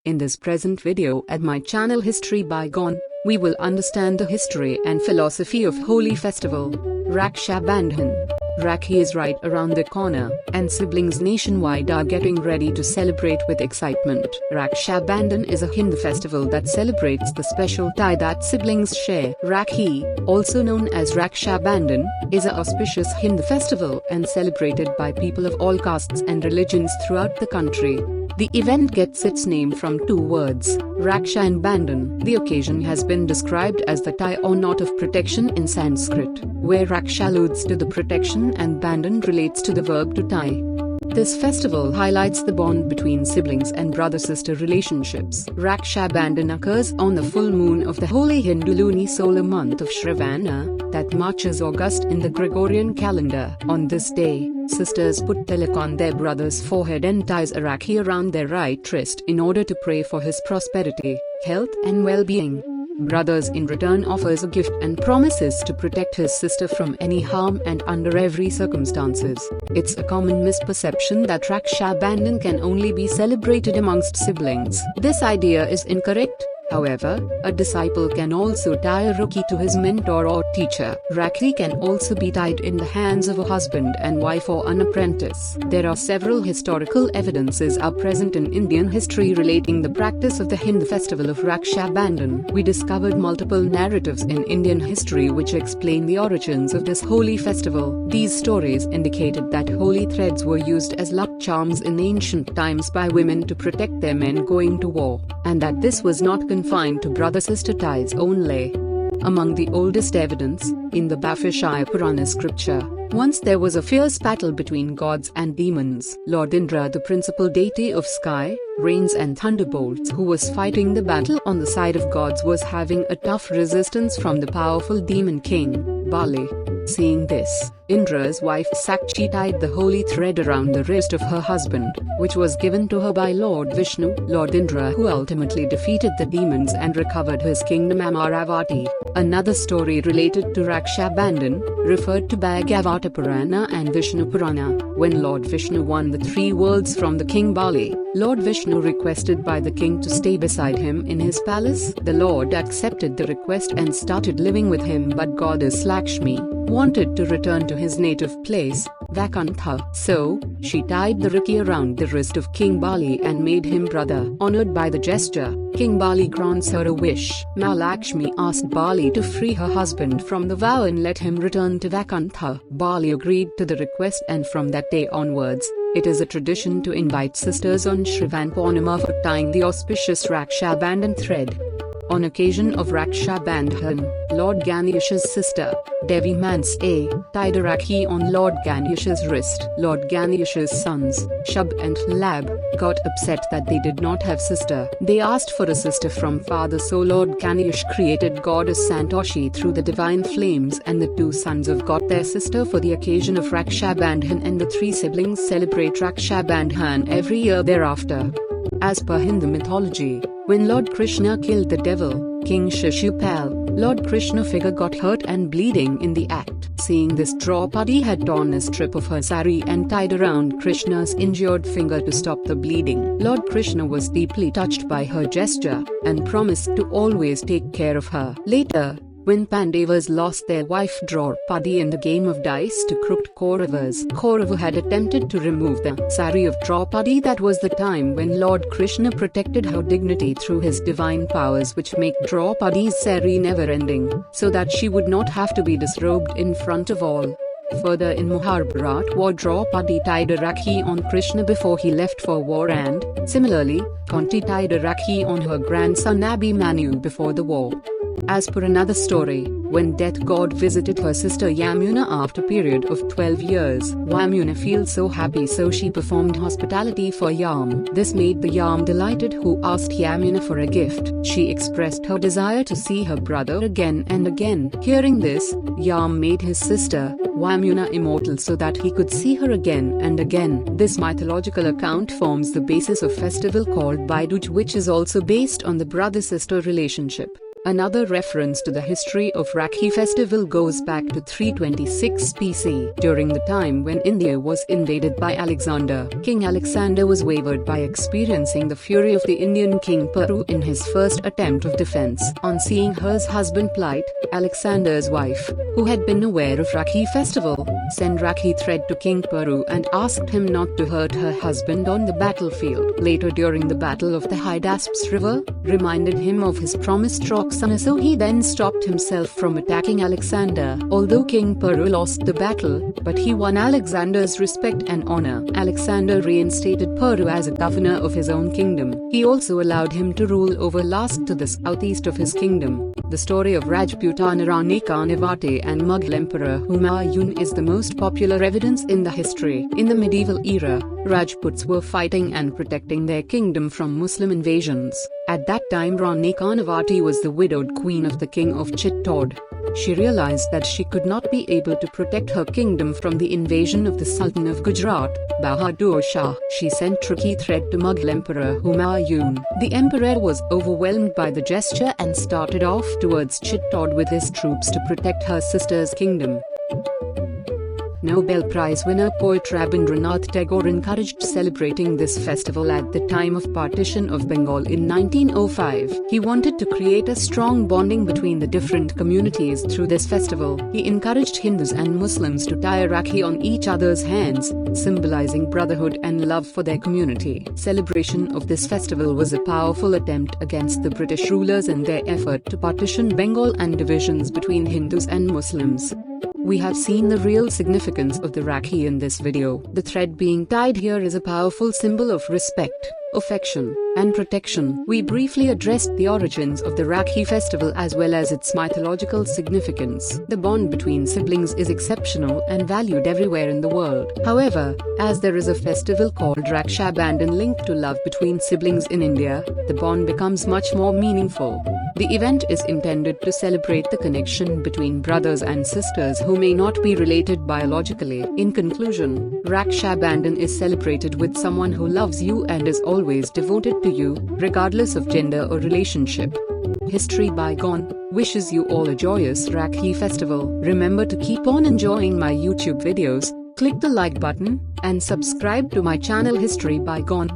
In this present video at my channel History Bygone, we will understand the history and philosophy of holy festival, Raksha Bandhan. Rakhi is right around the corner, and siblings nationwide are getting ready to celebrate with excitement. Raksha Bandhan is a Hindu festival that celebrates the special tie that siblings share. Rakhi, also known as Raksha Bandhan, is an auspicious Hindu festival and celebrated by people of all castes and religions throughout the country. The event gets its name from two words, Raksha and Bandhan. The occasion has been described as the tie or knot of protection in Sanskrit, where Raksha alludes to the protection and Bandhan relates to the verb to tie. This festival highlights the bond between siblings and brother-sister relationships. Raksha Bandhan occurs on the full moon of the holy Hindu luni-solar month of Shravana, that marches August in the Gregorian calendar. On this day, sisters put tilak on their brother's forehead and ties a rakhi around their right wrist in order to pray for his prosperity, health and well-being. Brothers in return offers a gift and promises to protect his sister from any harm and under every circumstances. It's a common misperception that Raksha Bandhan can only be celebrated amongst siblings. This idea is incorrect. However, a disciple can also tie a Rakhi to his mentor or teacher. Rakhi can also be tied in the hands of a husband and wife or an apprentice. There are several historical evidences are present in Indian history relating the practice of the Hindu festival of Raksha Bandhan. We discovered multiple narratives in Indian history which explain the origins of this holy festival. These stories indicated that holy threads were used as luck charms in ancient times by women to protect their men going to war, and that this was not confined to brother-sister ties only. Among the oldest evidence, in the Bhavishtya Purana scripture, once there was a fierce battle between gods and demons. Lord Indra, the principal deity of sky, rains and thunderbolts, who was fighting the battle on the side of gods, was having a tough resistance from the powerful demon king, Bali. Seeing this, Indra's wife Sakshi tied the holy thread around the wrist of her husband, which was given to her by Lord Vishnu, Lord Indra, who ultimately defeated the demons and recovered his kingdom Amaravati. Another story related to Raksha Bandhan, referred to Bhagavata Purana and Vishnu Purana. When Lord Vishnu won the three worlds from the king Bali, Lord Vishnu requested by the king to stay beside him in his palace. The Lord accepted the request and started living with him, but goddess Lakshmi wanted to return to his native place, Vaikuntha. So, she tied the Rakhi around the wrist of King Bali and made him brother. Honored by the gesture, King Bali grants her a wish. Ma Lakshmi asked Bali to free her husband from the vow and let him return to Vaikuntha. Bali agreed to the request, and from that day onwards, it is a tradition to invite sisters on Shravan Purnima for tying the auspicious Raksha Bandhan thread. On occasion of Raksha Bandhan, Lord Ganesh's sister, Devi Mansa, tied a Rakhi on Lord Ganesh's wrist. Lord Ganesh's sons, Shub and Lab, got upset that they did not have sister. They asked for a sister from father, so Lord Ganesh created goddess Santoshi through the divine flames, and the two sons of got their sister for the occasion of Raksha Bandhan, and the three siblings celebrate Raksha Bandhan every year thereafter. As per Hindu mythology, when Lord Krishna killed the devil, King Shishupal, Lord Krishna figure got hurt and bleeding in the act. Seeing this, Draupadi had torn a strip of her sari and tied around Krishna's injured finger to stop the bleeding. Lord Krishna was deeply touched by her gesture, and promised to always take care of her. Later, when Pandavas lost their wife Draupadi in the game of dice to crooked Kauravas, Kaurava had attempted to remove the sari of Draupadi. That was the time when Lord Krishna protected her dignity through his divine powers, which make Draupadi's sari never-ending, so that she would not have to be disrobed in front of all. Further, in Mahabharat war, Draupadi tied a Rakhi on Krishna before he left for war, and, similarly, Kunti tied a Rakhi on her grandson Abhimanyu before the war. As per another story, when death god visited her sister Yamuna after a period of 12 years, Yamuna feels so happy, so she performed hospitality for Yam. This made the Yam delighted, who asked Yamuna for a gift. She expressed her desire to see her brother again and again. Hearing this, Yam made his sister, Yamuna, immortal so that he could see her again and again. This mythological account forms the basis of festival called Baiduj, which is also based on the brother-sister relationship. Another reference to the history of Rakhi festival goes back to 326 BC, during the time when India was invaded by Alexander. King Alexander was wavered by experiencing the fury of the Indian king Paru in his first attempt of defense. On seeing her husband plight, Alexander's wife, who had been aware of Rakhi festival, sent Rakhi thread to King Paru and asked him not to hurt her husband on the battlefield. Later, during the battle of the Hydaspes river, reminded him of his promised Roxana, so he then stopped himself from attacking Alexander. Although King Paru lost the battle, but he won Alexander's respect and honor. Alexander reinstated Paru as a governor of his own kingdom. He also allowed him to rule over Last to the southeast of his kingdom. The story of Rajputana Rani Karnavati and Mughal Emperor Humayun is the most popular evidence in the history. In the medieval era, Rajputs were fighting and protecting their kingdom from Muslim invasions. At that time, Rani Karnavati was the widowed queen of the king of Chittord. She realized that she could not be able to protect her kingdom from the invasion of the Sultan of Gujarat, Bahadur Shah. She sent tricky threat to Mughal Emperor Humayun. The emperor was overwhelmed by the gesture and started off towards Chittord with his troops to protect her sister's kingdom. Nobel Prize winner poet Rabindranath Tagore encouraged celebrating this festival at the time of partition of Bengal in 1905. He wanted to create a strong bonding between the different communities through this festival. He encouraged Hindus and Muslims to tie a Rakhi on each other's hands, symbolizing brotherhood and love for their community. Celebration of this festival was a powerful attempt against the British rulers in their effort to partition Bengal and divisions between Hindus and Muslims. We have seen the real significance of the Rakhi in this video. The thread being tied here is a powerful symbol of respect, affection, and protection. We briefly addressed the origins of the Rakhi festival as well as its mythological significance. The bond between siblings is exceptional and valued everywhere in the world. However, as there is a festival called Raksha Bandhan linked to love between siblings in India, the bond becomes much more meaningful. The event is intended to celebrate the connection between brothers and sisters who may not be related biologically. In conclusion, Raksha Bandhan is celebrated with someone who loves you and is always devoted to you, regardless of gender or relationship. History Bygone wishes you all a joyous Rakhi festival. Remember to keep on enjoying my YouTube videos, click the like button, and subscribe to my channel History Bygone.